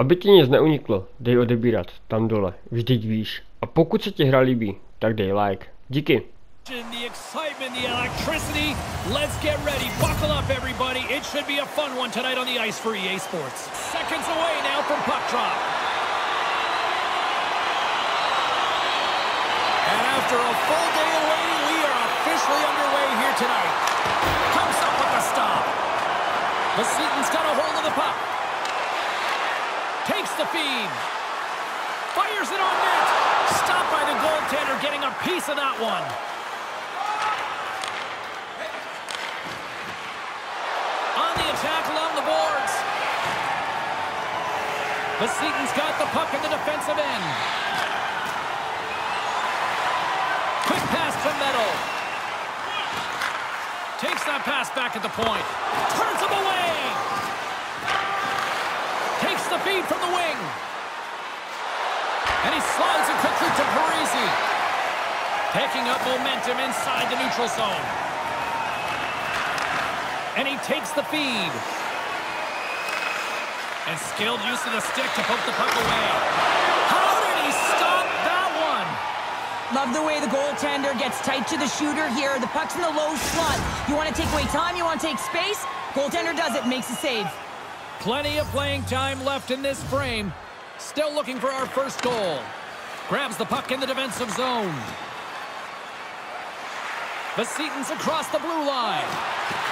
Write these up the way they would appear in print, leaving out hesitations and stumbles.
Aby ti nic neuniklo, dej odebírat tam dole, vždyť víš. A pokud se ti hra líbí, tak dej like. Díky. The excitement, the electricity. Let's get ready. Buckle up, everybody. It should be a fun one tonight on the ice for EA Sports. Seconds away now from puck drop. And after a full day away, we are officially underway here tonight. Comes up with the stop. Vsetín got a hold of the puck. Takes the feed. Fires it on net. Stopped by the goaltender, getting a piece of that one. On the attack along the boards. Vsetín got the puck in the defensive end. Quick pass from Metal. Takes that pass back at the point. Turns him away. Takes the feed from the wing. And he slides it quickly to Parisi. Picking up momentum inside the neutral zone. And he takes the feed. And skilled use of the stick to poke the puck away. How did he stop that one? Love the way the goaltender gets tight to the shooter here. The puck's in the low slot. You want to take away time, you want to take space. Goaltender does it, makes a save. Plenty of playing time left in this frame. Still looking for our first goal. Grabs the puck in the defensive zone. Vsetín across the blue line.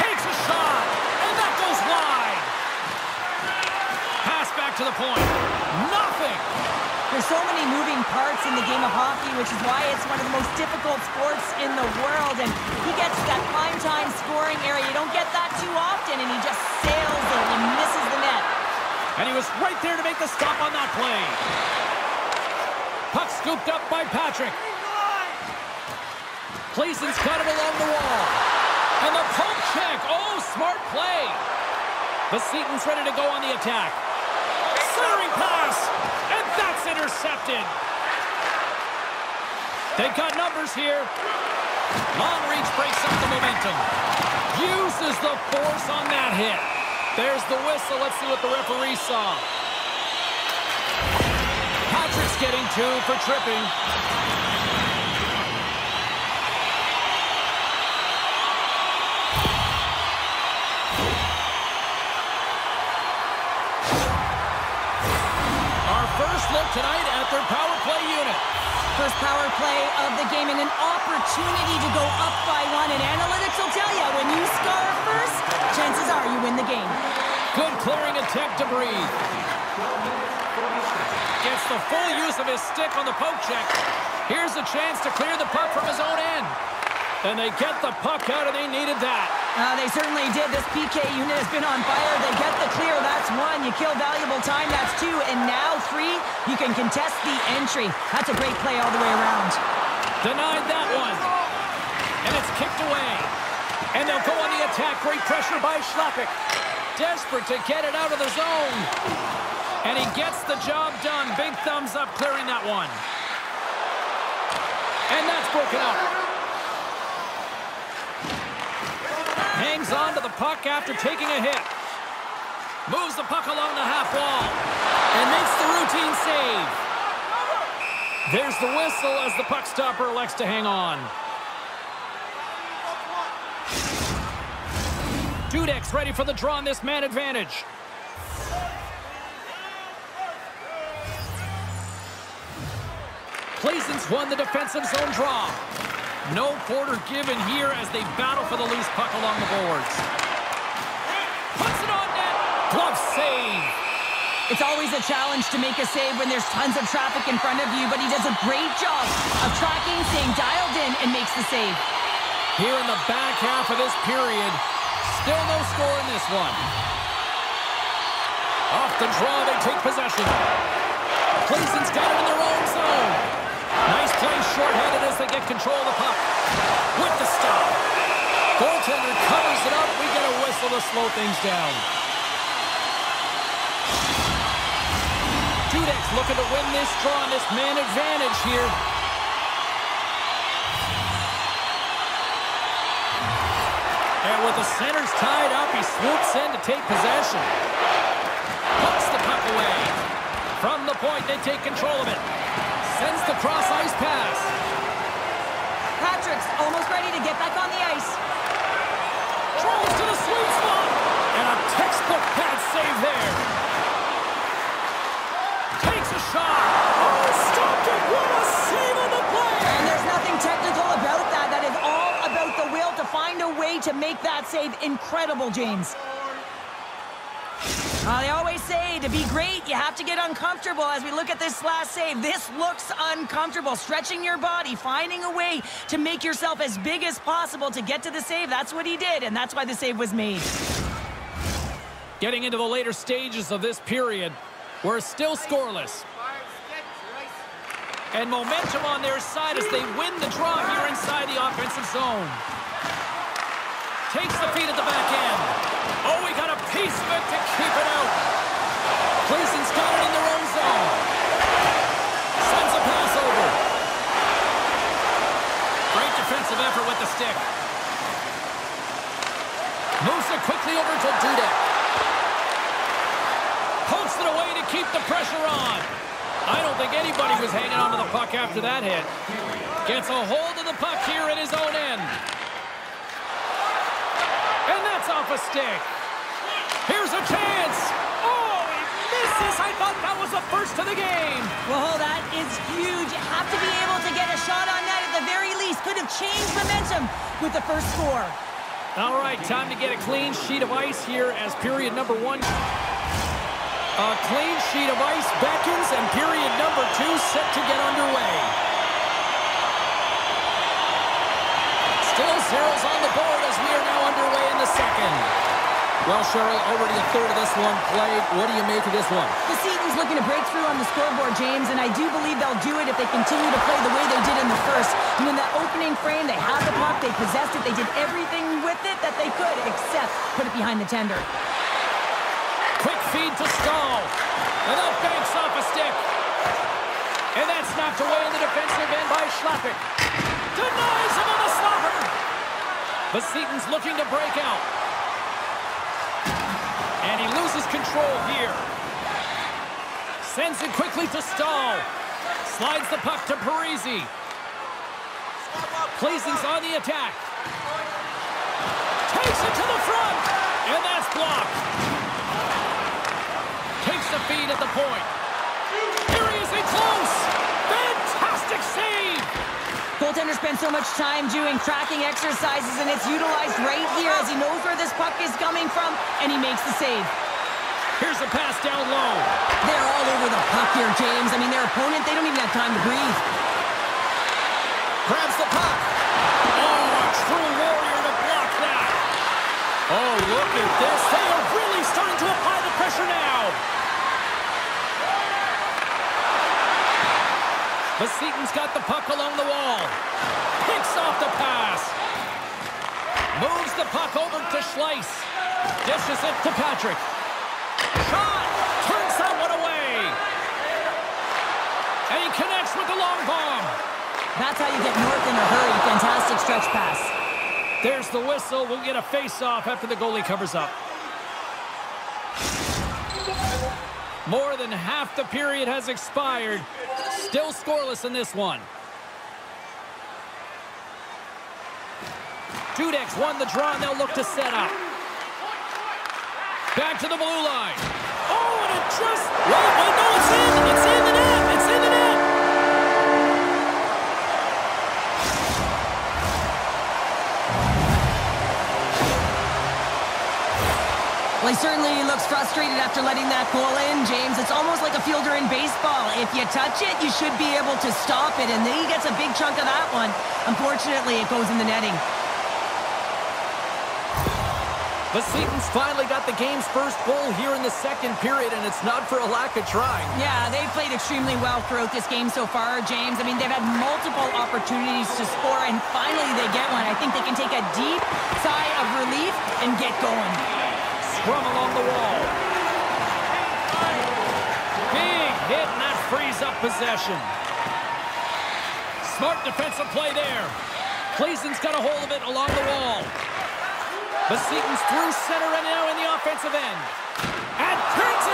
Takes a shot, and that goes wide. Pass back to the point. Nothing. There's so many moving parts in the game of hockey, which is why it's one of the most difficult sports in the world. And he gets that prime time scoring area. You don't get that too often, and he just sails it and misses the net. And he was right there to make the stop on that play. Puck scooped up by Patrick. Plzen's got it along the wall. And the poke check. Oh, smart play. Vsetín ready to go on the attack. Centering pass. And that's intercepted. They've got numbers here. Long reach breaks up the momentum. Uses the force on that hit. There's the whistle. Let's see what the referee saw. Patrick's getting 2 for tripping. Our first look tonight at their power play unit. First power play of the game and an opportunity to go up by 1. And analytics will tell you, when you score first, chances are you win the game. Good clearing attempt to breathe. Gets the full use of his stick on the poke check. Here's a chance to clear the puck from his own end. And they get the puck out, and they needed that. They certainly did. This PK unit has been on fire. They get the clear. That's 1. You kill valuable time. That's 2. And now 3. You can contest the entry. That's a great play all the way around. Denied that one. And it's kicked away. And they'll go on the attack. Great pressure by Schlappick. Desperate to get it out of the zone. And he gets the job done. Big thumbs up clearing that one. And that's broken up. Hangs on to the puck after taking a hit. Moves the puck along the half wall. And makes the routine save. There's the whistle as the puck stopper elects to hang on. Dudek's ready for the draw on this man advantage. Plzen's won the defensive zone draw. No quarter given here as they battle for the loose puck along the boards. Puts it on net. Glove save. It's always a challenge to make a save when there's tons of traffic in front of you, but he does a great job of tracking, staying dialed in, and makes the save. Here in the back half of this period, still no score in this one. Off the draw, they take possession. Plzen's got it in their own zone. Nice play short-handed as they get control of the puck. With the stop. Goaltender covers it up. We get a whistle to slow things down. Dudek's looking to win this draw on this man advantage here. And with the centers tied up, he swoops in to take possession. Puts the puck away. From the point, they take control of it. Sends the cross-ice pass. Patrick's almost ready to get back on the ice. Throws to the sweet spot. And a textbook pad save there. Takes a shot. Oh, stopped it. What a save on the play. And there's nothing technical about that. That is all about the will to find a way to make that save incredible, James. They always say to be great, you have to get uncomfortable. As we look at this last save, this looks uncomfortable. Stretching your body, finding a way to make yourself as big as possible to get to the save. That's what he did, and that's why the save was made. Getting into the later stages of this period, we're still scoreless. And momentum on their side as they win the draw here inside the offensive zone. Takes the feed at the back end. Oh, we got a piece of it to keep it out. Plzen's got it in their own zone. Sends a pass over. Great defensive effort with the stick. Moves it quickly over to Dudek. Pokes it away to keep the pressure on. I don't think anybody was hanging on to the puck after that hit. Gets a hold of the puck here in his own end. And that's off a stick. Here's a chance. Oh, he misses. I thought that was the first of the game. Whoa, that is huge. You have to be able to get a shot on that at the very least. Could have changed momentum with the first score. All right, time to get a clean sheet of ice here as period number 1. A clean sheet of ice beckons, and period number 2 set to get underway. Still zeros on the board as we are now underway in the second. Well, Cheryl, already a third of this one played. What do you make of this one? Vsetín's looking to break through on the scoreboard, James, and I do believe they'll do it if they continue to play the way they did in the first. And in that opening frame, they had the puck, they possessed it, they did everything with it that they could, except put it behind the tender. Quick feed to Stahl. And that banks off a stick. And that's knocked away in the defensive end by Schlappik. Denies him on the slapper. Vsetín's looking to break out. And he loses control here. Sends it quickly to Stahl. Slides the puck to Parisi. Plzen's on the attack. Takes it to the front. And that's blocked. Takes the feed at the point. Here he is in close. Fantastic save. Goaltender spends so much time doing tracking exercises, and it's utilized right here as he knows where this puck is coming from, and he makes the save. Here's a pass down low. They're all over the puck here, James. I mean, their opponent, they don't even have time to breathe. Grabs the puck. Oh, a true warrior to block that. Oh, look at this. They are really starting to apply the pressure now. Vsetín's got the puck along the wall. Picks off the pass. Moves the puck over to Schleiss. Dishes it to Patrick. Shot! Turns that one away. And he connects with the long bomb. That's how you get north in a hurry. Fantastic stretch pass. There's the whistle. We'll get a face-off after the goalie covers up. More than half the period has expired. Still scoreless in this one. Dudek's won the draw, and they'll look to set up. Back to the blue line. Oh, and it just... Wait, no, it's in! It's in the net! It's in the net! Well, he certainly looks frustrated after letting that goal in, James. It's almost like a fielder in baseball. If you touch it, you should be able to stop it, and then he gets a big chunk of that one. Unfortunately, it goes in the netting. Vsetín's finally got the game's first goal here in the second period, and it's not for a lack of trying. Yeah, they've played extremely well throughout this game so far, James. I mean, they've had multiple opportunities to score, and finally they get one. I think they can take a deep sigh of relief and get going. Scrum along the wall. Big hit, and that frees up possession. Smart defensive play there. Plzen's got a hold of it along the wall. Vsetín's through center and now in the offensive end. And turns it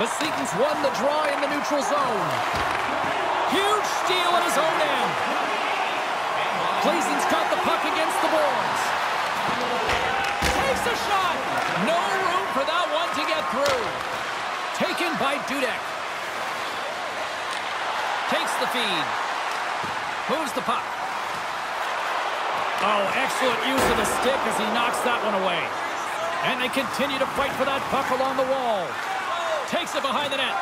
Vsetín's won the draw in the neutral zone. Huge steal at his own end. Plzen's got the puck against the boards. Takes a shot. No room for that one to get through. Taken by Dudek. Takes the feed. Moves the puck. Oh, excellent use of the stick as he knocks that one away. And they continue to fight for that puck along the wall. Takes it behind the net.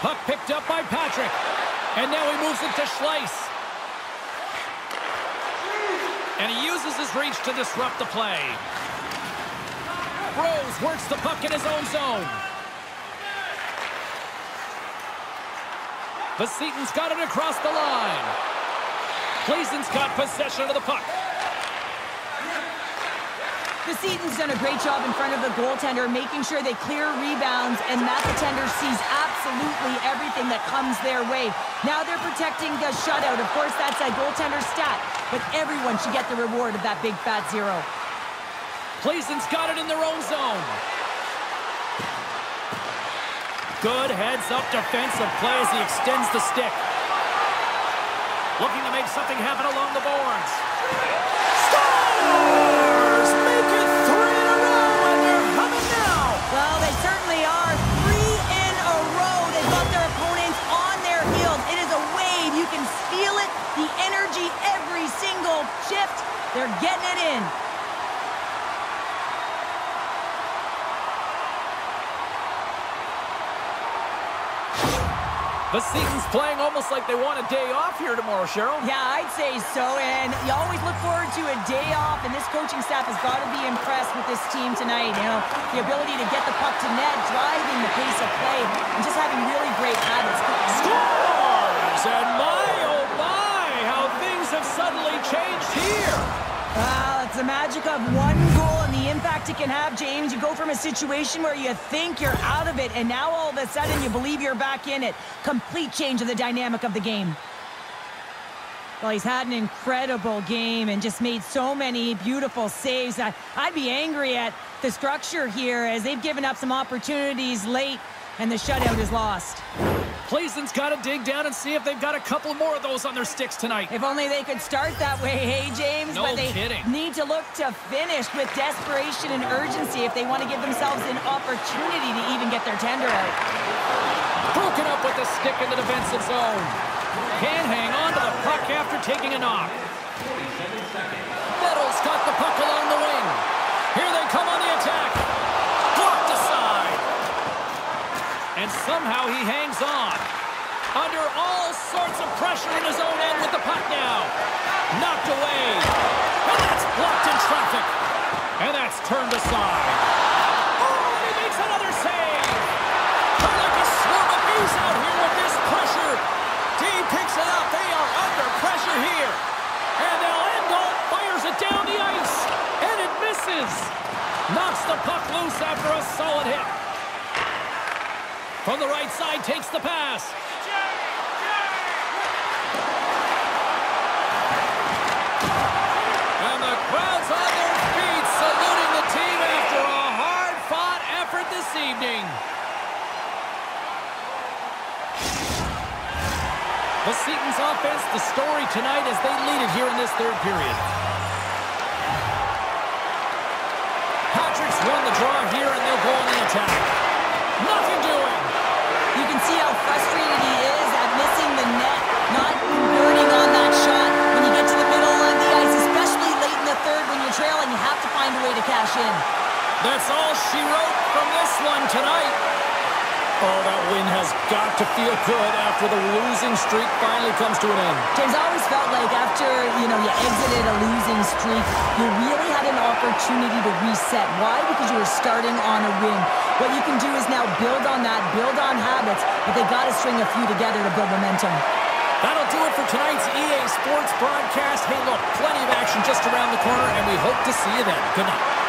Puck picked up by Patrick. And now he moves it to Schleiss. And he uses his reach to disrupt the play. Rose works the puck in his own zone. Vsetín's got it across the line. Plzen's got possession of the puck. Vsetín's done a great job in front of the goaltender, making sure they clear rebounds, and that the tender sees absolutely everything that comes their way. Now they're protecting the shutout. Of course, that's a goaltender stat, but everyone should get the reward of that big fat zero. Plzen's got it in their own zone. Good heads-up defensive play as he extends the stick. Looking to make something happen along the boards. Scores! Make it 3 in a row, and they're humming now. Well, they certainly are. 3 in a row. They've got their opponents on their heels. It is a wave. You can feel it. The energy every single shift. They're getting it in. Vsetín's playing almost like they want a day off here tomorrow, Cheryl. Yeah, I'd say so, and you always look forward to a day off, and this coaching staff has got to be impressed with this team tonight. You know, the ability to get the puck to net, driving the pace of play, and just having really great habits. Scores! And my, oh my, how things have suddenly changed here. Wow, it's the magic of one goal and the impact it can have, James. You go from a situation where you think you're out of it, and now all of a sudden you believe you're back in it. Complete change of the dynamic of the game. Well, he's had an incredible game and just made so many beautiful saves. I'd be angry at the structure here as they've given up some opportunities late, and the shutout is lost. Plzen's got to dig down and see if they've got a couple more of those on their sticks tonight. If only they could start that way, hey, James? No but they kidding. Need to look to finish with desperation and urgency if they want to give themselves an opportunity to even get their tender out. Broken up with the stick in the defensive zone. Can't hang on to the puck after taking a knock. Nettles got the puck along the wing. Here they come on the attack. Blocked aside. And somehow he hangs on. Under all sorts of pressure in his own end with the puck now. Knocked away. And that's blocked in traffic. And that's turned aside. Oh, and he makes another save. They're like a swarm of bees out here with this pressure. D picks it up. They are under pressure here. And Endo fires it down the ice. And it misses. Knocks the puck loose after a solid hit. From the right side, takes the pass. And the crowd's on their feet, saluting the team after a hard-fought effort this evening. Vsetín's offense, the story tonight as they lead it here in this third period. Patrick's won the draw here, and they'll go on the attack. Nothing doing. You can see how frustrated he is at missing the net, not converting on that shot when you get to the middle of the ice, especially late in the third when you're trailing. You have to find a way to cash in. That's all she wrote from this one tonight. Oh, that win has got to feel good after the losing streak finally comes to an end. James, I always felt like after, you exited a losing streak, you really had an opportunity to reset. Why? Because you were starting on a win. What you can do is now build on that, build on habits, but they got to string a few together to build momentum. That'll do it for tonight's EA Sports broadcast. Hey, look, plenty of action just around the corner, and we hope to see you then. Good night.